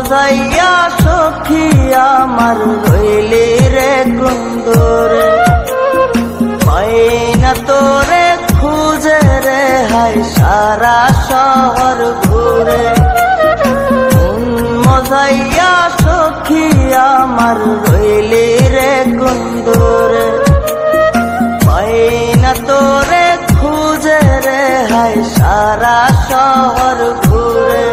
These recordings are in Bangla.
মজাইয়া সখী আমার রইলি রে কুন্দরে, পাই না তোরে খুঁজে রে হাই সারা শহর ঘুরে। মজাইয়া সখী আমার রইলি রে কুন্দরে, পাই না তোরে খুঁজে রে হাই সারা শহর ঘুরে।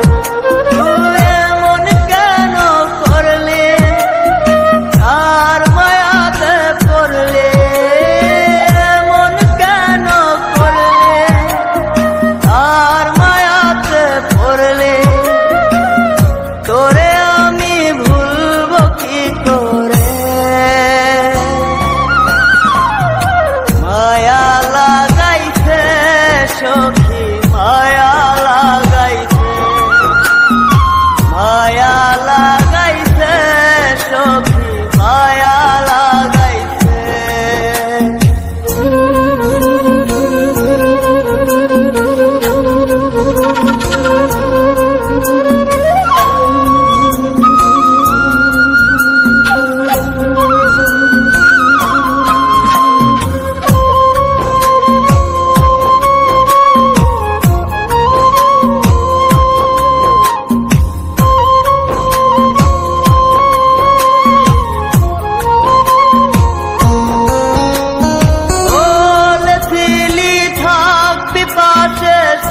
সখী মায়া লাগাইছে, মায়া লাগাইছে সখী মায়া লাগাইছে।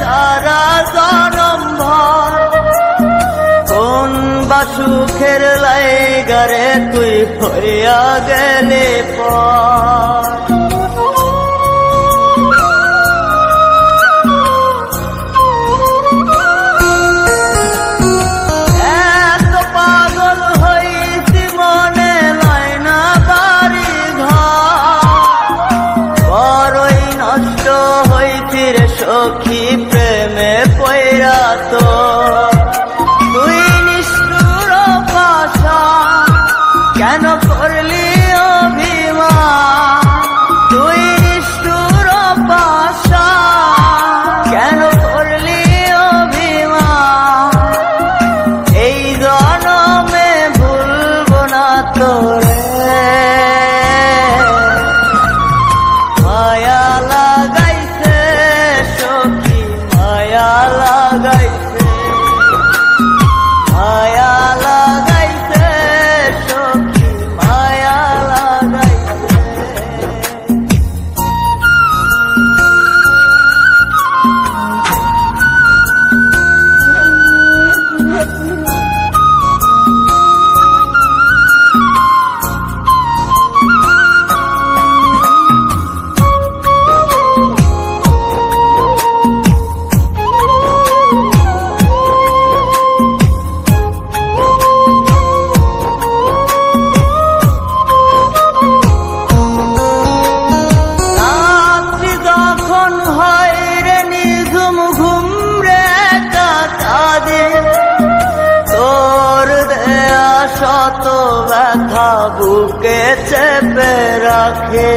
সারা জনম ভর কোন বা সুখের লাইগারে তুই হইয়া গেলে পর। এত পাগল হইছি মনে লয় না বাড়ি ঘর, বড়ই নষ্ট হইছি রে সখী প্রেমে পয়রা। তো তুই নিষ্ঠুর পাশা কেন করলি অভিমান, তুই নিষ্ঠুর পাশা কেন করলি অভিমান। এই জনমে ভুলবো না তোরে, মায়া লাগাইছে সখী মায়া লাগাইছে, মায়া লাগাইছে সখী মায়া লাগাইছে। শত ব্যথা বুকে চেপে রাখে,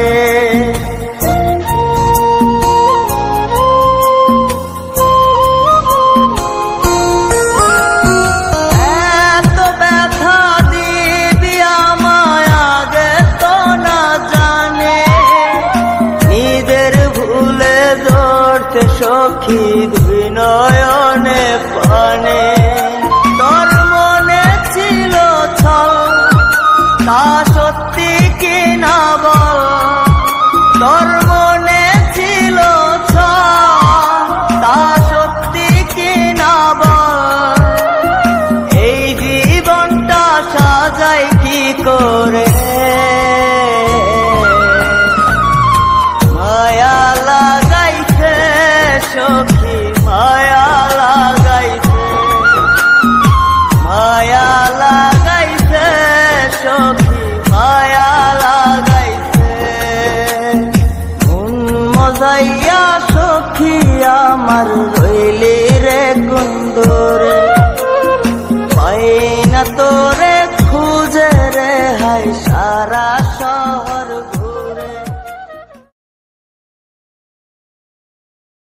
এত ব্যথা দিবি আমায় আগে তো না জানে। নিজের ভুলে ধরতে সখী দুই নয়নে পানে।